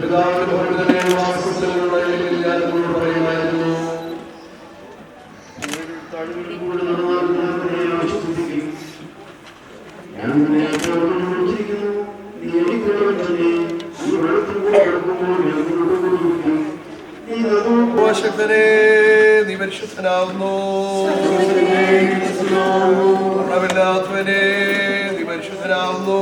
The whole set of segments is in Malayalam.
പിതാവിന്റെ പോലെ തന്നെ വാസസ്ഥലങ്ങളുള്ള ഞാൻ നിങ്ങളോട് പറയുമായിരുന്നു. ശക്തനെ നീ പരിശുദ്ധനാവുന്നു, മരണമില്ലാത്തവനെ നീ പരിശുദ്ധനാവുന്നു.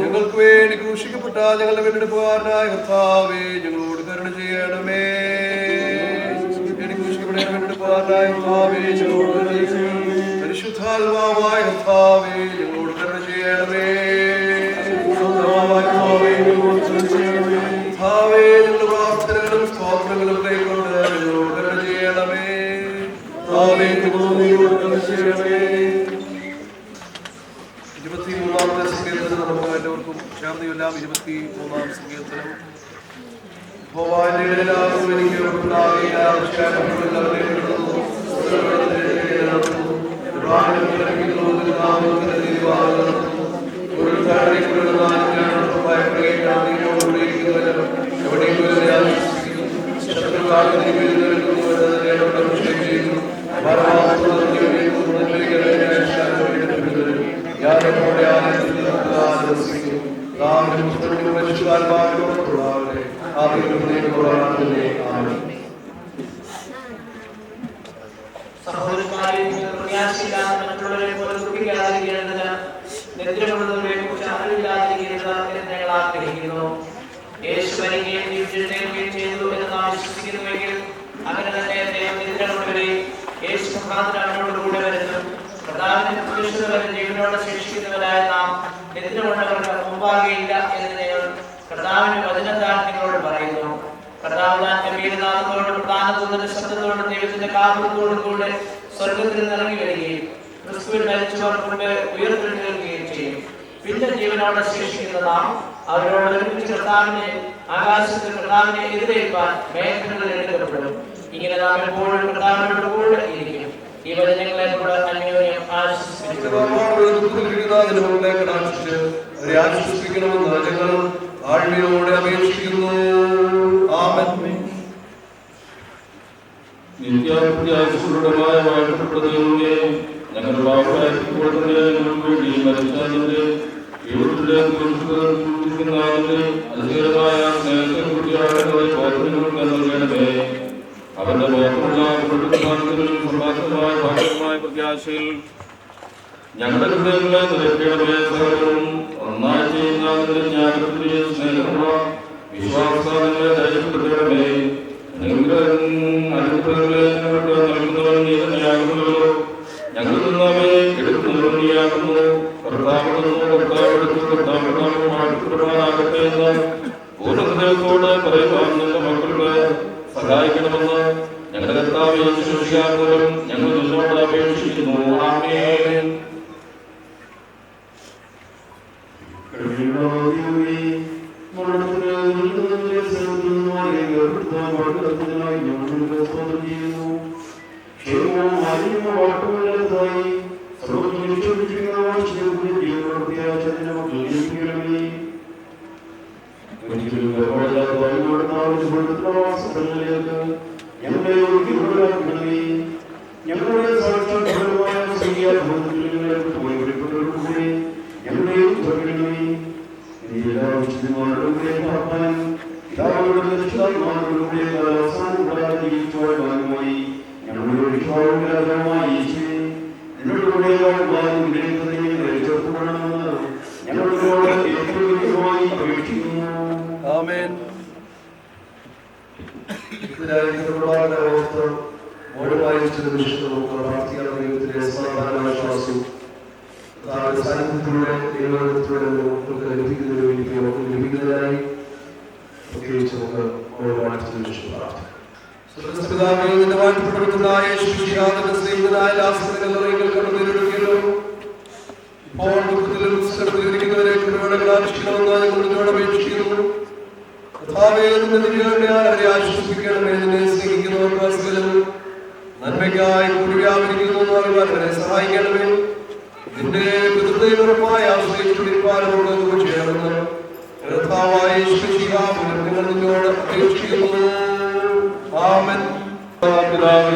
ഞങ്ങൾക്ക് വേണ്ടി ക്രൂശിക്കപ്പെട്ട ഞങ്ങളുടെ വീണ്ടെടുപ്പുകാരനായ കർത്താവേ, ഞങ്ങളോട് കരുണ ചെയ്യണമേ. ക്രൂശിക്കപ്പെട്ട വീണ്ടെടുപ്പുകാരനായ കർത്താവേ, ഞങ്ങളോട് കരുണ ചെയ്യണമേ. പരിശുദ്ധാത്മാവായ കർത്താവേ, ഞങ്ങളോട് കരുണ ചെയ്യണമേ. ഞങ്ങളുടെ പ്രാർത്ഥനകളും സ്തോത്രങ്ങളും കൈക്കൊണ്ട് ഞങ്ങളോട് കരുണ ചെയ്യണമേ. ഇരുപത്തിമൂന്നാമത്തെ സങ്കീർത്തനം നമുക്ക് എല്ലാവർക്കും ചേർന്നയെല്ലാം 23-ാം സങ്കീർത്തനം. സഹോദരന്മാരെ, പ്രയാസമില്ലാതെ മറ്റുള്ളവരെ പോലെ ദുഃഖിക്കാതിരിക്കേണ്ടതിന് നിദ്രകൊള്ളുന്നവരെ കുറിച്ച് അറിവില്ലാതിരിക്കരുത് എന്ന് ഞങ്ങൾ ആഗ്രഹിക്കുന്നു. യേശു വരികയും ജീവിച്ചിരിക്കുകയും ചെയ്തു എന്ന് നാം വിശ്വസിക്കുന്നുവെങ്കിൽ അങ്ങനെ തന്നെ ദൈവം നിദ്ര കൊണ്ടുവരെയും യേശു മുഖാന്തരം അവനോട് കൂടെ വരുന്നു. കർത്താവിന്റെ പ്രവേശനവരെ ജീവനോടെ ശേഷിക്കുന്നവരായ നാം നിദ്ര കൊണ്ടവർക്ക് മുമ്പാകെയില്ല എന്ന് ഞങ്ങൾ കർത്താവിന്റെ വചനത്താൽ നിങ്ങളോട് പറയുന്നു. കർത്താവ് താൻ ഗംഭീരനാഥത്തോടും പ്രധാന ദൂതന്റെ ശബ്ദത്തോടും ദൈവത്തിന്റെ കാഹളത്തോടും കൂടെ സ്വർഗത്തിൽ നിറങ്ങി വരികയും ക്രിസ്തുവിൽ മരിച്ചവർ കൊണ്ട് ഉയർത്തെഴുന്നേൽക്കുകയും ചെയ്യും. പിന്നെ ജീവനോടെ ശേഷിക്കുന്ന നാം അവരോട് ഒരുമിച്ച് ആകാശത്തിൽ കർത്താവിനെ എതിരേൽപ്പാൻ മേഘങ്ങളിൽ എടുക്കപ്പെടും. ഇങ്ങനെ നാം എപ്പോഴും കർത്താവിനോട് കൂടെ ഇരിക്കും. ഈ വചനങ്ങളെ കൂടെ അന്യോന്യം ആശ്വസിപ്പിക്കണമെന്ന് ഞങ്ങൾ ആഴ്മയോടെ അപേക്ഷിക്കുന്നു. നിത്യാപ്രത്യാശുരമായ വാഴ്ത്തപ്പെട്ടതേ, ഞങ്ങളുടെ ബാബുരാജ്യത്തിന്റെ മരിച്ചതിന്റെ അതിശയമായ സ്നേഹത്തെ അവന്റെ ബോധമുള്ള സമ്പാദമായ ഭാഗ്യമായ പ്രത്യാശയിൽ ഞങ്ങളുടെ ഹൃദയങ്ങളെ നിരക്കണമേ. സകലവും ഒന്നായി ചെയ്യുന്നതിന്റെ ജ്ഞാനത്തിന്റെ സ്നേഹമുള്ള വിശ്വാസങ്ങളെ ധൈര്യപ്പെടുത്തണമേ. അനുഗ്രഹങ്ങളെ ഞങ്ങൾക്ക് നൽകുന്നവൻ നീ തന്നെയാകുന്നല്ലോ. ഞങ്ങൾ നിന്നവയെ എടുക്കുന്നവൻ നീയാകുന്നു. കർത്താവെടുത്താകട്ടെ എന്ന് പൂർണ്ണ ഹൃദയത്തോട് പറയുവാൻ നിന്റെ മക്കൾക്ക് സഹായിക്കണമെന്ന് ഞങ്ങളുടെ കർത്താവ് ശുശ്രൂഷിക്കാൻ പോലും ഞങ്ങൾ നിന്നോട് അപേക്ഷിക്കുന്നു. ആമേൻ.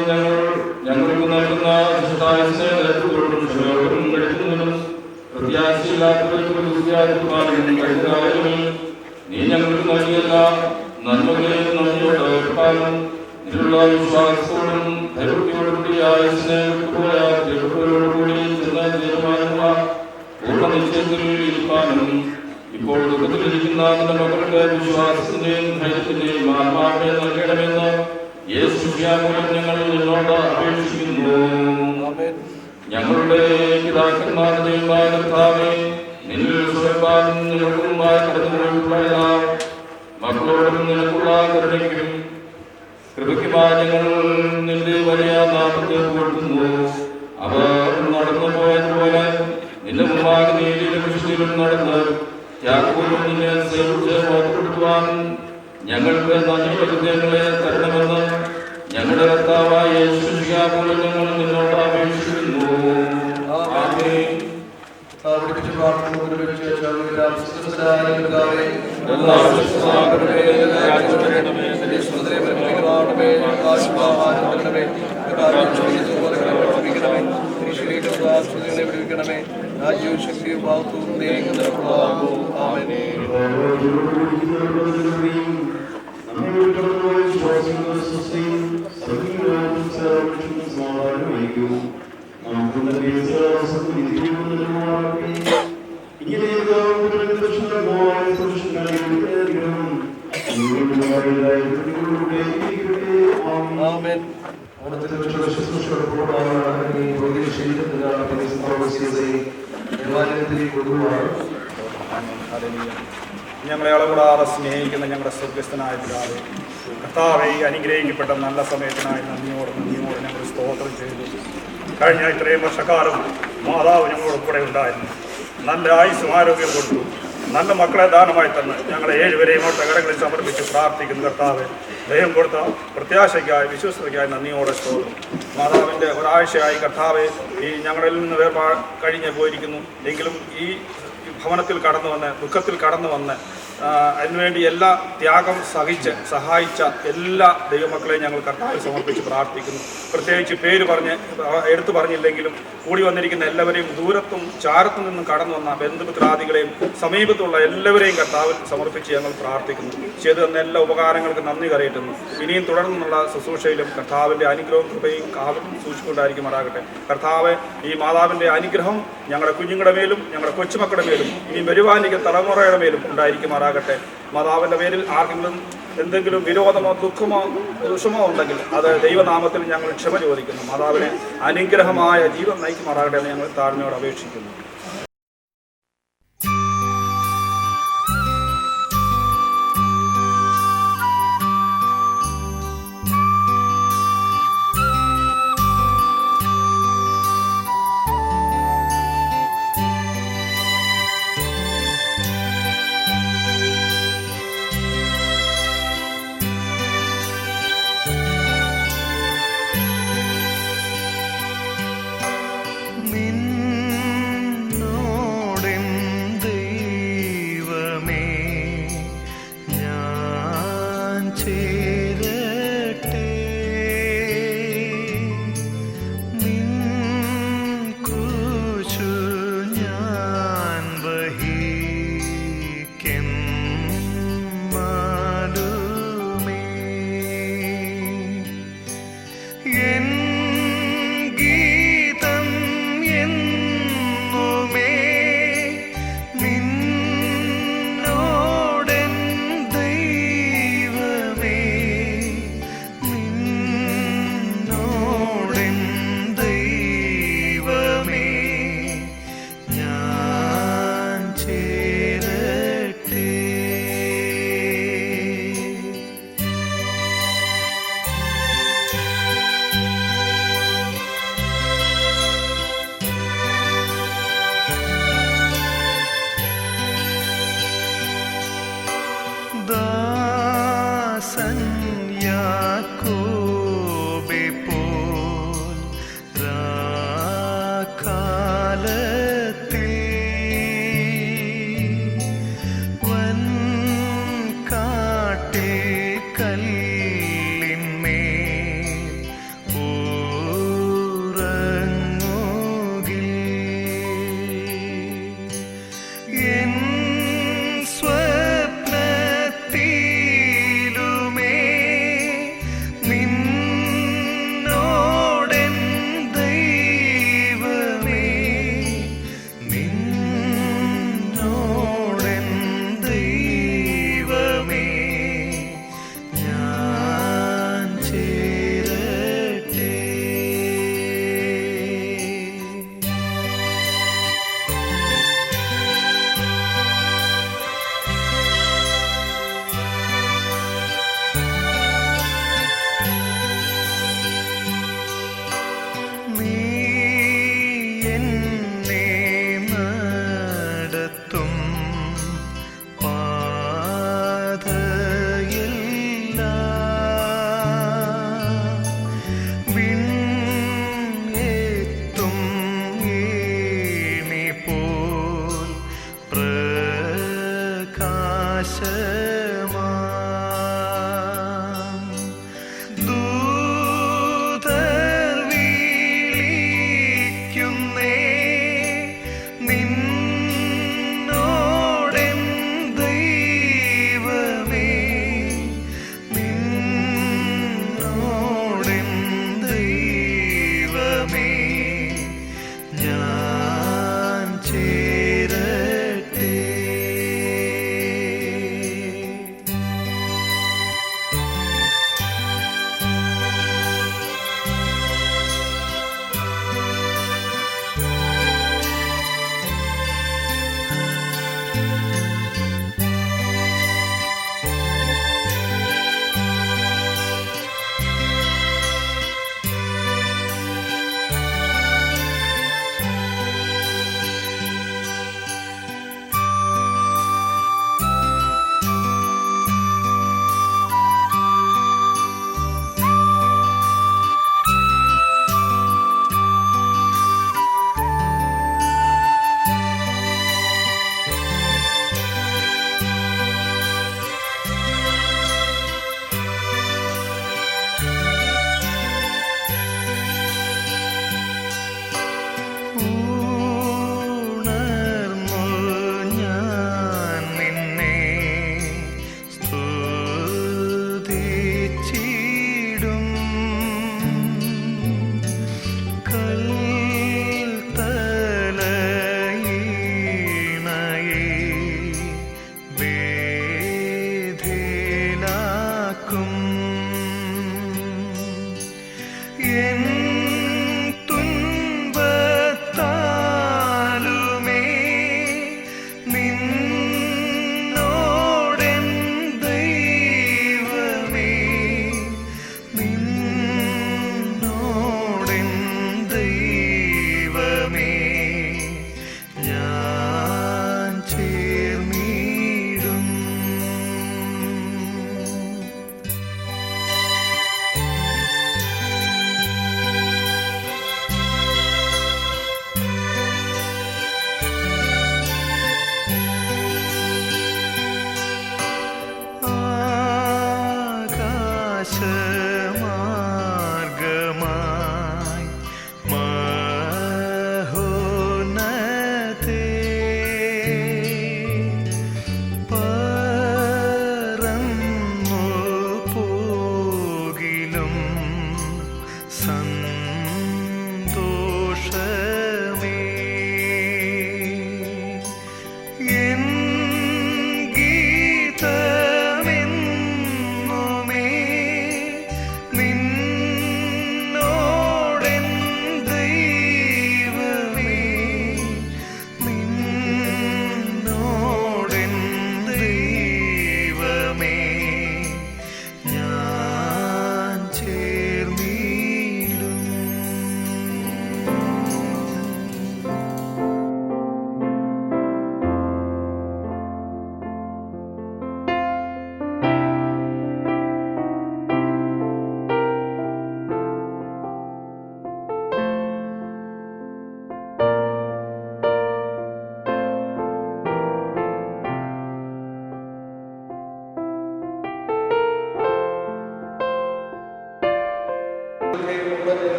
എല്ലാവരെയും ഞങ്ങൾക്ക് നൽകുന്ന ശിഷ്ടായുസിനെ നിലത്തുകൊണ്ടും ക്ഷമയോടും എടുക്കുന്നതിനും പ്രത്യാശയില്ലാത്തവർക്കും കരുതായാലും നീ ഞങ്ങൾക്ക് നൽകിയല്ല നന്മകളെ നന്ദിയോട് എടുക്കാനും ഇതിലുള്ള വിശ്വാസത്തോടും ഭയഭക്തിയോടും കൂടി ആയുസിനെ വിട്ടുപോയോടുകൂടി ചെന്ന തീരുമാനമുള്ള പൂർണ്ണ നിശ്ചയത്തിൽ ഇരിക്കാനും ഇപ്പോൾ ദുഃഖത്തിലിരിക്കുന്ന നിന്റെ മക്കളുടെ വിശ്വാസത്തിന്റെയും ധൈര്യത്തിന്റെയും ആത്മാവിനെ നൽകണമെന്ന് യേശു മൂലം ഞങ്ങൾ നിന്നോട് അപേക്ഷിക്കുന്നു. ഞങ്ങളുടെ പിതാക്കന്മാരുടെ കർത്താവേ, നിന്നിൽ സ്വയംപാലം ഞങ്ങൾക്കുമായി കടന്നുപോയിട്ടുള്ള മക്കളോടും നിനക്കുള്ള കരുണയ്ക്കും കൃപയ്ക്കുമായി ഞങ്ങൾ നിന്റെ വലിയ നാമത്തെ പുകഴ്ത്തുന്നു. അവർ നടന്നു പോയതുപോലെ നിന്റെ മുമ്പാകെ നീതിയിലും കൃഷിയിലും നടന്ന് ത്യാഗപൂർവ്വം നിന്നെ സേവിച്ച് ഓർപ്പെടുത്തുവാൻ ഞങ്ങൾക്ക് നന്ദിയുടെ ഹൃദയങ്ങളെ തരണമെന്ന് ഞങ്ങളുടെ കർത്താവായ യേശു മൂലം ഞങ്ങൾ നിന്നോട് അപേക്ഷിക്കുന്നു. വിടുവിക്കണമേ. രാജ്യവും ശക്തിയും ഭാവത്തും നീങ്ങുന്നു. ആമേൻ. ഞങ്ങളെ അളവിടാതെ സ്നേഹിക്കുന്ന ഞങ്ങളുടെ സ്വർഗസ്ഥനായ പിതാവേ, കർത്താവേ, അനുഗ്രഹിക്കപ്പെട്ട നല്ല സമയത്തിനായി നന്ദിയോട് ഞങ്ങൾ സ്തോത്രം ചെയ്തു. കഴിഞ്ഞ ഇത്രയും വർഷക്കാലം മാതാവ് ഞങ്ങളോട് കൂടെ ഉണ്ടായിരുന്നു. നല്ല ആയുസ്സും ആരോഗ്യം കൊടുത്തു. നല്ല മക്കളെ ദാനമായി തന്ന് ഞങ്ങളെ ഏഴുവരെയും കരങ്ങളിൽ സമർപ്പിച്ച് പ്രാർത്ഥിക്കുന്നു. കർത്താവെ, ദൈവം കൊടുത്ത പ്രത്യാശയ്ക്കായി വിശ്വസ്തയ്ക്കായി നന്ദിയോടെ സ്തോത്രം. മാതാവിൻ്റെ ഒരാഴ്ചയായി കർത്താവെ ഈ ഞങ്ങളിൽ നിന്ന് കഴിഞ്ഞ് പോയിരിക്കുന്നു. എങ്കിലും ഈ ഭവനത്തിൽ കടന്നു വന്ന് ദുഃഖത്തിൽ കടന്നു വന്ന് അതിനുവേണ്ടി എല്ലാ ത്യാഗം സഹായിച്ച എല്ലാ ദൈവമക്കളെയും ഞങ്ങൾ കർത്താവിൽ സമർപ്പിച്ച് പ്രാർത്ഥിക്കുന്നു. പ്രത്യേകിച്ച് പേര് എടുത്തു പറഞ്ഞില്ലെങ്കിലും കൂടി വന്നിരിക്കുന്ന എല്ലാവരെയും ദൂരത്തും ചാരത്തു നിന്നും കടന്നു വന്ന ബന്ധുമിത്രാദികളെയും സമീപത്തുള്ള എല്ലാവരെയും കർത്താവിൽ സമർപ്പിച്ച് ഞങ്ങൾ പ്രാർത്ഥിക്കുന്നു. ചെയ്തു തന്ന എല്ലാ ഉപകാരങ്ങൾക്ക് നന്ദി കരയറ്റുന്നു. ഇനിയും തുടർന്നുള്ള ശുശ്രൂഷയിലും കർത്താവിൻ്റെ അനുഗ്രഹവും കൃപയും കാവലും സൂക്ഷിച്ചുകൊണ്ടായിരിക്കുമാറാകട്ടെ. കർത്താവ്, ഈ മാതാവിൻ്റെ അനുഗ്രഹം ഞങ്ങളുടെ കുഞ്ഞുങ്ങളുടെ മേലും ഞങ്ങളുടെ കൊച്ചുമക്കളുടെ മേലും ഇനി വരുവാനിരിക്കുന്ന തലമുറയുടെ മേലും ഉണ്ടായിരിക്കുമാറാകട്ടെ. മാതാവിൻ്റെ പേരിൽ ആർക്കെങ്കിലും എന്തെങ്കിലും വിരോധമോ ദുഃഖമോ ദുഷമോ ഉണ്ടെങ്കിൽ അത് ദൈവനാമത്തിൽ ഞങ്ങൾ ക്ഷമ ചോദിക്കുന്നു. മാതാവിനെ അനുഗ്രഹമായ ജീവൻ നയിക്കുമാറാകട്ടെ എന്ന് ഞങ്ങൾ താഴ്മയോട് അപേക്ഷിക്കുന്നു. നിന്നോടൊപ്പം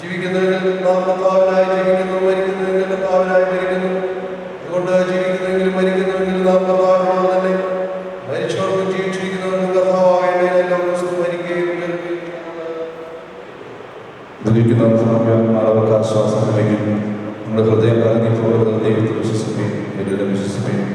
ജീവിക്കുന്നവരിൽ നാം കർത്താവിനായി ജീവിക്കുന്നു, മരിക്കുന്നവരിൽ കർത്താവിനായി മരിക്കുന്നു. അതുകൊണ്ട് ജീവിക്കുന്നെങ്കിലും മരിക്കുന്നുവെങ്കിലും നാം കർത്താവിനോട് തന്നെ. മരിച്ചവർക്കും ജീവിച്ചിരിക്കുന്നവർക്കും കർത്താവാകേണ്ടതിനെല്ലാം മരിക്കുകയും ആശ്വാസം നൽകും. നമ്മുടെ ഹൃദയം കലങ്ങി പോകുന്നത് ദൈവത്തിൽ വിശ്വസിക്കുകയും എല്ലാവരും വിശ്വസിക്കുകയും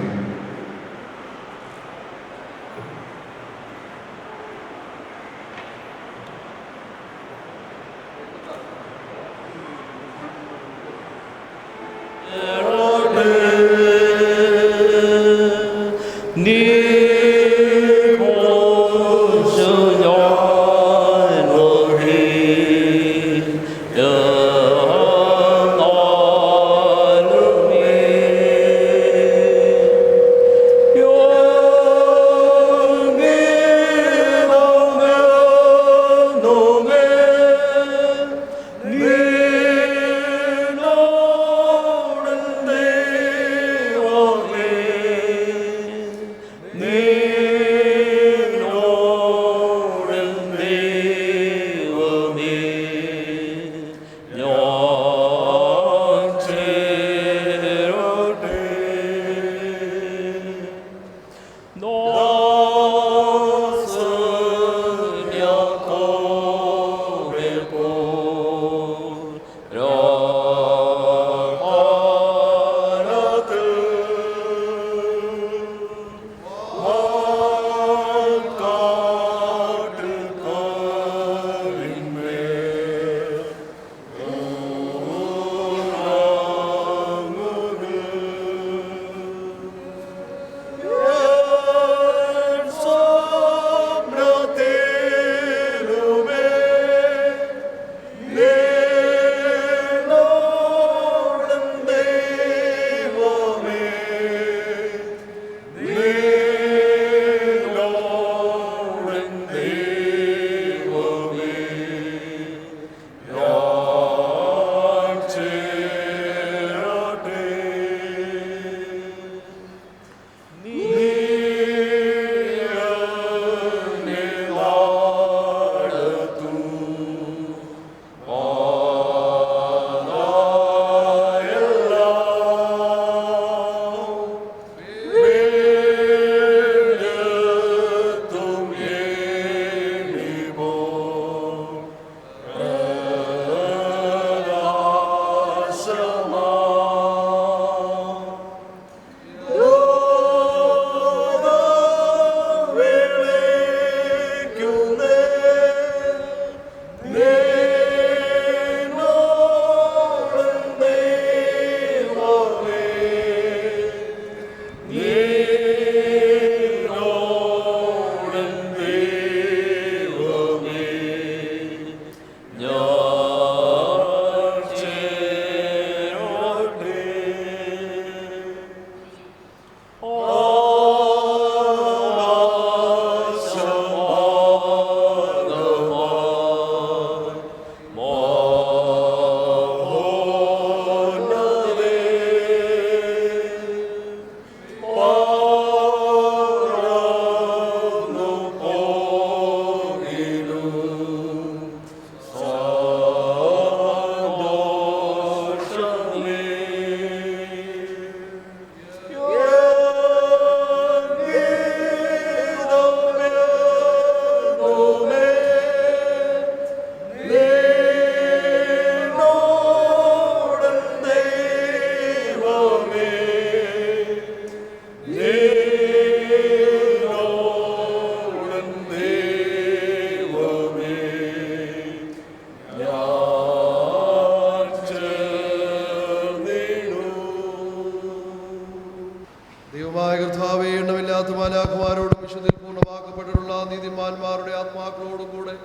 ദൈവമായ കർത്താവേ, എണ്ണമില്ലാത്ത മാലാഖമാരോടും വിശുദ്ധിയിൽ പൂർണ്ണമാക്കപ്പെട്ടിട്ടുള്ള നീതിമാന്മാരുടെ ആത്മാക്കളോടും കൂടെ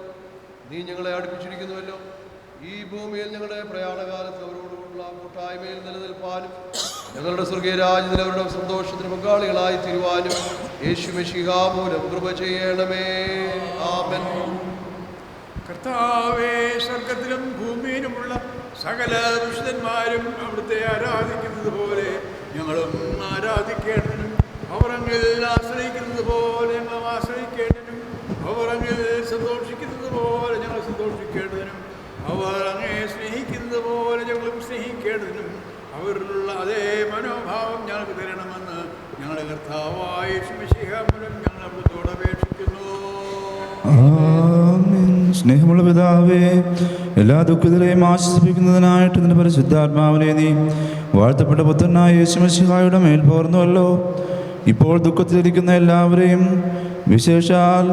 നീ ഞങ്ങളെ അടുപ്പിച്ചിരിക്കുന്നുവല്ലോ. ഈ ഭൂമിയിൽ ഞങ്ങളുടെ പ്രയാണകാലത്ത് അവരോടുള്ള കൂട്ടായ്മയിൽ നിലനിൽപ്പാനും ഞങ്ങളുടെ സ്വർഗീയ രാജ്യത്തിൽ അവരുടെ സന്തോഷത്തിന് പങ്കാളികളായി തീരുവാനും യേശു മിശിഹാ മൂലം കൃപ ചെയ്യണമേ. ആമേൻ. കർത്താവേ, സ്വർഗത്തിലും ഭൂമിയിലുമുള്ള സകല വിശുദ്ധന്മാരും അവിടുത്തെ ആരാധിക്കുന്നത് പോലെ ഞങ്ങളും ആരാധിക്കേണ്ടതിനും അവർ അങ്ങിൽ ആശ്രയിക്കുന്നത് പോലെ ഞങ്ങൾ ആശ്രയിക്കേണ്ടതിനും അവർ അങ്ങിൽ സന്തോഷിക്കുന്നത് പോലെ ഞങ്ങൾ സന്തോഷിക്കേണ്ടതിനും അവർ അങ്ങേ സ്നേഹിക്കുന്നത് പോലെ ഞങ്ങളും സ്നേഹിക്കേണ്ടതിനും അവരിലുള്ള അതേ മനോഭാവം ഞങ്ങൾക്ക് തരണമെന്ന് ഞങ്ങളുടെ കർത്താവായ യേശു മിശിഹാ മൂലം ഞങ്ങൾ അവിടുത്തോട് അപേക്ഷിക്കുന്നു. സ്നേഹമുള്ള പിതാവേ, എല്ലാ ദുഃഖിതരെയും ആശ്വസിപ്പിക്കുന്നതിനായിട്ട് നിന്റെ പരിശുദ്ധാത്മാവിനെ നീ വാഴ്ത്തപ്പെട്ട പുത്രനായ യേശു മിശിഹായുടെ മേൽ പകർന്നുവല്ലോ. ഇപ്പോൾ ദുഃഖത്തിലിരിക്കുന്ന എല്ലാവരെയും, വിശേഷാൽ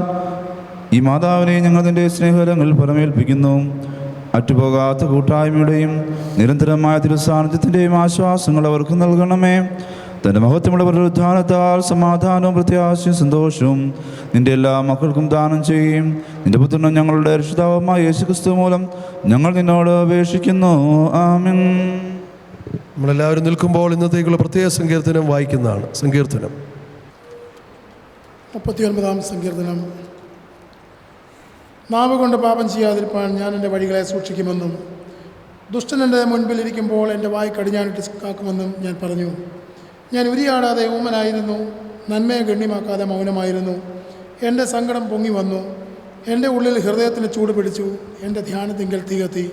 ഈ മാതാവിനെ ഞങ്ങൾ നിന്റെ സ്നേഹകരങ്ങളിൽ പരമേൽപ്പിക്കുന്നു. അറ്റുപോകാത്ത കൂട്ടായ്മയുടെയും നിരന്തരമായ തിരുസാന്നിധ്യത്തിൻ്റെയും ആശ്വാസങ്ങൾ അവർക്ക് നൽകണമേ. തൻ്റെ മഹത്വമുള്ള പുനരുദ്ധാനത്താൽ സമാധാനവും പ്രത്യാശയും സന്തോഷവും നിന്റെ എല്ലാ മക്കൾക്കും ദാനം ചെയ്യുകയും നിന്റെ പുത്രനും ഞങ്ങളുടെ രക്ഷിതാവുമായ യേശുക്രിസ്തു മൂലം ഞങ്ങൾ നിന്നോട് അപേക്ഷിക്കുന്നു. ആമേൻ. നമ്മളെല്ലാവരും നിൽക്കുമ്പോൾ ഇന്നത്തേക്കുള്ള പ്രത്യേക സങ്കീർത്തനം വായിക്കുന്നതാണ്. സങ്കീർത്തനം 39 സങ്കീർത്തനം. നാവ് കൊണ്ട് പാപം ചെയ്യാതിരിപ്പാൻ ഞാൻ എൻ്റെ വഴികളെ സൂക്ഷിക്കുമെന്നും ദുഷ്ടൻ എൻ്റെ മുൻപിൽ ഇരിക്കുമ്പോൾ എൻ്റെ വായ് കടിഞ്ഞാണിട്ട് കാക്കുമെന്നും ഞാൻ പറഞ്ഞു. ഞാൻ ഉരിയാടാതെ ഊമനായിരുന്നു, നന്മയെ ഗണ്യമാക്കാതെ മൗനമായിരുന്നു. എൻ്റെ സങ്കടം പൊങ്ങി വന്നു, എൻ്റെ ഉള്ളിൽ ഹൃദയത്തിന് ചൂട് പിടിച്ചു, എൻ്റെ ധ്യാനത്തിങ്കൽ തീ കത്തി.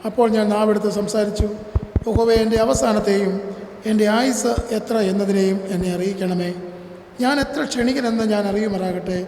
അപ്പോൾ ഞാൻ നാവെടുത്ത് സംസാരിച്ചു. യഹോവേ, എൻ്റെ അവസാനത്തെയും എൻ്റെ ആയുസ് എത്ര എന്നതിനെയും എന്നെ അറിയിക്കണമേ. ഞാൻ എത്ര ക്ഷണികനെന്ന് ഞാൻ അറിയുമാറാകട്ടെ.